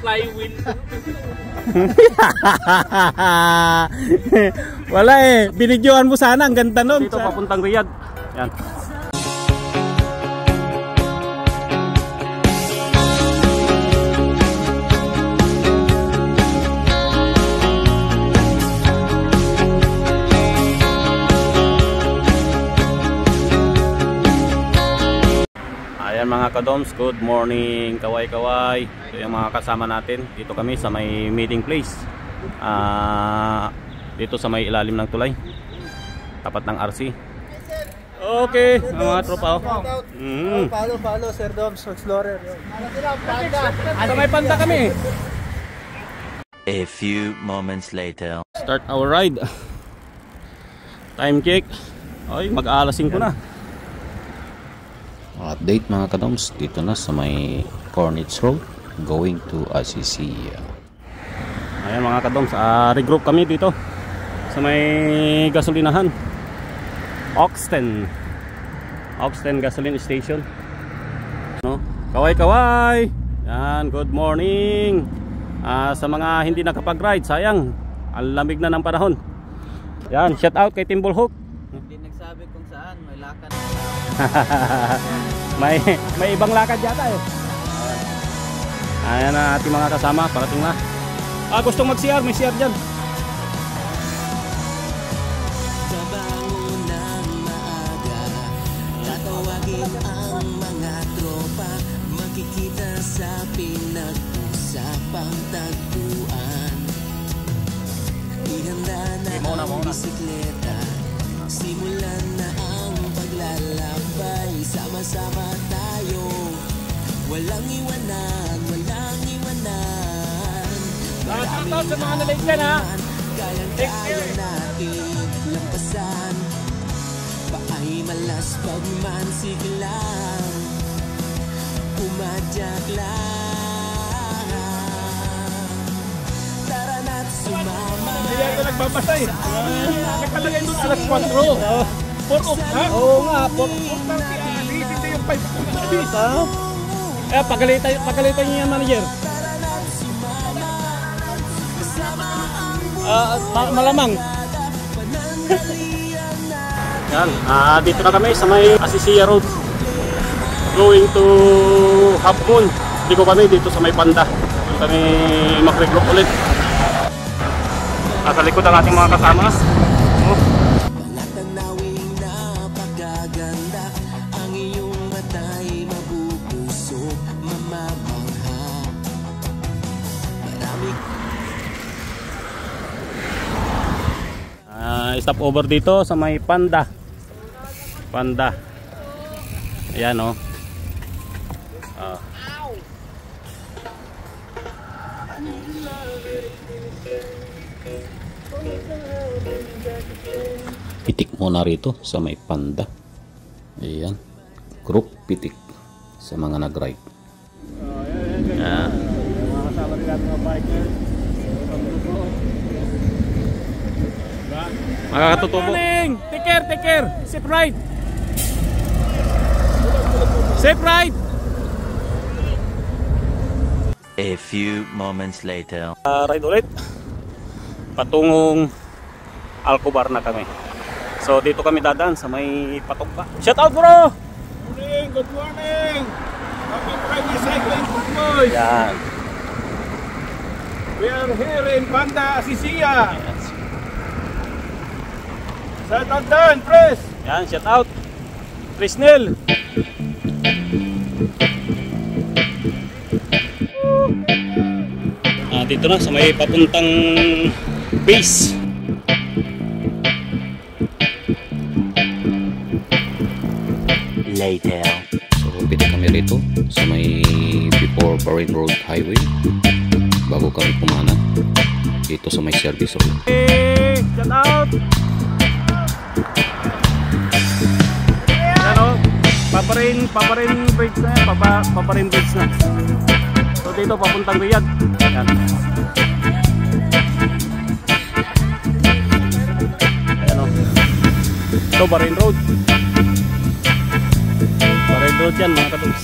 flywheel. Wala eh, binidyoan mo sana, ang ganda nun. Dito papuntang Riyadh. Yan. Ayan mga kadoms, good morning, kaway-kaway. Ito yung mga kasama natin. Dito kami sa may meeting place. Dito sa may ilalim ng tulay, tapat ng RC. Okay, mga tropa. Follow Sir Doms Explorer. Sa may Panda kami. A few moments later. Start our ride. Time check. Ay, mag-alas 5 na. Update mga kadoms, dito na sa may Cornets Road going to ACC. Ayan mga kadoms, regroup kami dito sa may gasolinahan, Oxten Gasoline Station, no? Kaway-kaway. Yan, good morning. Sa mga hindi nakapag-ride, sayang, ang lamig na ng panahon. Yan, shout out kay Timbul Hook. Hindi nagsabi kung saan, may lakad. may ibang lakad yata eh. Ayan na ating mga kasama, parating na. Gustong mag-CR, may CR dyan. Kabangon ng maaga, tatawagin ang mga tropa, makikita sa pinag-usapang tagpuan. Ihanda na ang bisikleta, simulan na ang paglalakbay, sama-sama tayo, walang iwanan, walang iwanan. Shoutout sa mga nalate dyan ha. Kayang-kaya natin lampasan, paay malas pagman siglang, pumadyak lang. Tara na't sumama. Hindi ako nagbabasay. Nakalagay doon alas 4. 4 ha? Oo nga, 4:30. Hindi yung 5:30. pagalitan niyo yan, manager. Malamang. Yan, dito na kami sa may Asisia Road going to Half Moon. Dito kami dito sa may Panda. Dito kami mag-regroup ulit. Sa likod ang ating mga kasama. Palatanawing napakaganda, ang iyong mata'y mabubusog, mamamangha. Marami. Stop over dito sa may Panda. Ayan o. Pitik muna rito sa may Panda. Ayan, group pitik sa mga nag-ride. Mga kasama rin natin mga bikers. Makakatutubo. Take care. Safe ride. A few moments later. Ride ulit. Patungong Alcobar na kami. So dito kami dadaan sa may Patugba. Shout out bro. Good morning. Happy Friday cycling boys. Yan. We are here in Panda, Asisia. Yes. Shout out Dan, Pres. Yan, shout out. Prisnel. Dito na sa may papuntang base. Later. So pito kami rito sa may before Bahrain Road Highway bago kami pumana dito sa may service road. Hey, shout out. Yan o, paparin bridge na yan, paparin bridge na. So dito papuntang Riyadh. Yan. Ayan o. Ito Bahrain Road. Bahrain Road yan mga kadugs.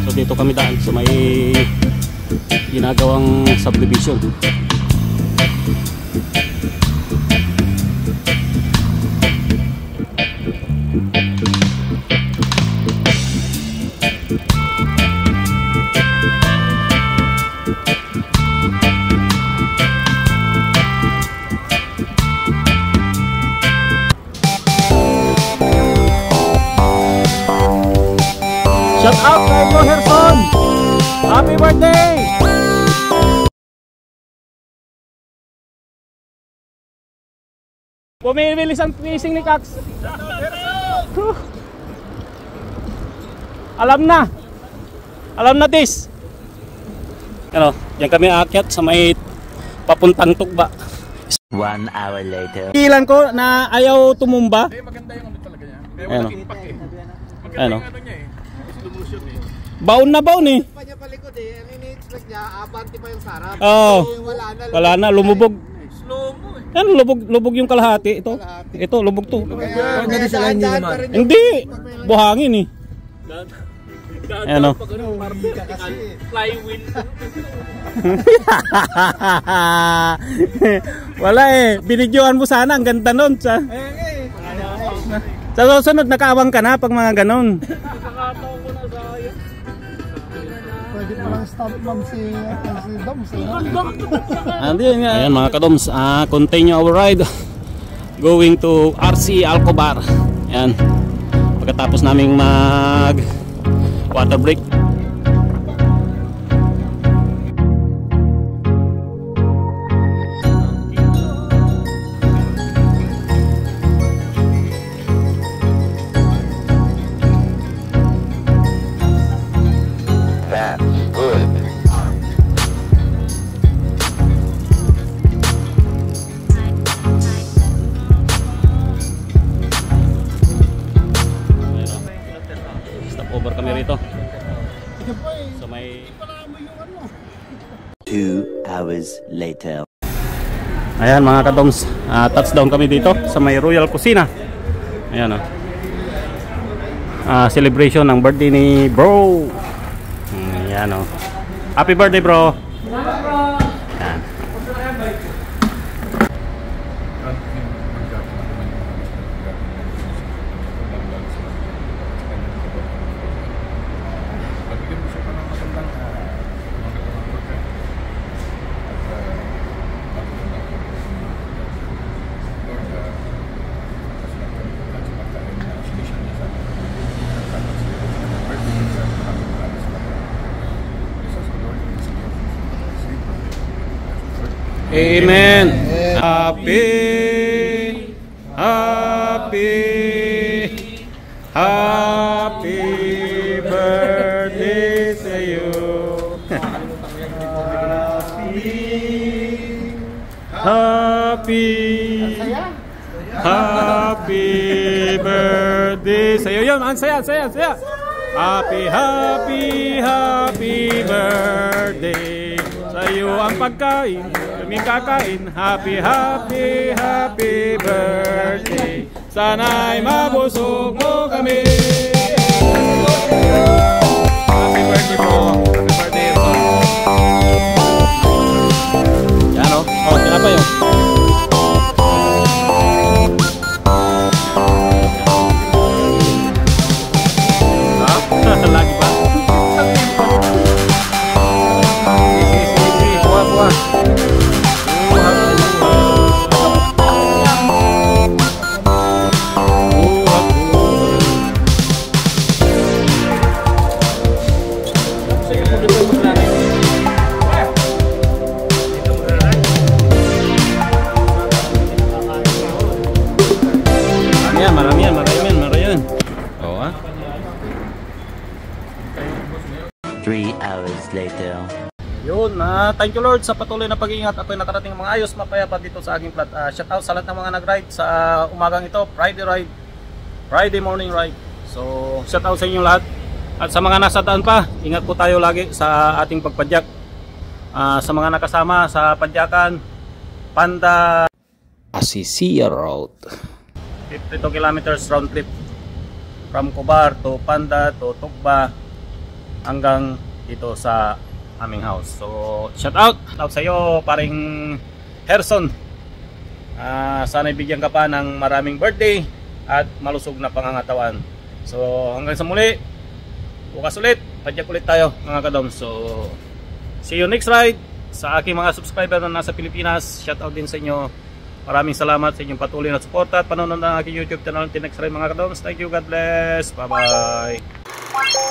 So dito kami daan sa may ginagawang subdivision. Shout out kay Bro Herson! Happy birthday! Bumibilis ang fishing ni Cax. Alam na. Alam na this. Ano, diyan kami aakyat sa may papuntang Tugba. 1 hour later. Ilan ko na ayaw tumumba. Maganda yung ano talaga niya. Kaya Ano? walang impact eh. Maganda Ano? yung ano niya eh. Slow motion eh. Baon na baon eh. Pa niya palikod eh. Ang ini-expect niya, abanti pa yung sarap. Oo. Wala na. Wala na, lumubog. Slow mo eh. Ano, lubog yung kalahati. Ito. Ito, lubog to. Kaya daan-daan pa rin yung Hindi. Buhangin eh. Ano? Pag ano, flywheel. Wala eh. Binidyoan mo sana. Ang ganda nun. Sa susunod, nakaawang ka na pag mga ganon. Pwede pa lang stop mom si Doms. Ayan mga kadoms, continue our ride going to RC Alcobar. Ayan, pagkatapos naming mag water break. Over kami rito. So may 2 hours later. ayan mga kadoms, touchdown kami dito sa may Royal Kusina. Ayan celebration ng birthday ni bro. Ayan happy birthday bro. Ayan. Amen. Happy birthday to you. Happy birthday sa iyo. Yun, ang saya. Happy birthday sa iyo ang pagkain, kaming kakain. Happy birthday. Sana'y mabusog mo kami. Happy birthday bro. Happy birthday bro. Yan sila pa yun. Lagi pa. Buah. Marami yan. Oo 3 hours later. Yun, thank you Lord sa patuloy na pag-iingat. Ako'y nakarating mga ayos, mapayapa dito sa aking plat. Shout out sa lahat ng mga nag-ride sa umagang ito, Friday morning ride. So, shout out sa inyo lahat. At sa mga nasa daan pa, ingat po tayo lagi sa ating pagpadyak. Sa mga nakasama sa padyakan, Panda Asisia Road. 52 kilometers round trip from Cobar to Panda to Tugba hanggang dito sa aming house. So shout out sa iyo paring Herson. Sana ibigyan ka pa ng maraming birthday at malusog na pangangatawan. So hanggang sa muli, bukas ulit, padyak ulit tayo mga kadom. So see you next ride. Sa aking mga subscriber na nasa Pilipinas, shout out din sa inyo. Maraming salamat sa inyong patuloy na suporta at panonood ng aking YouTube channel. Till next ride mga kadoms. Thank you, God bless. Bye bye.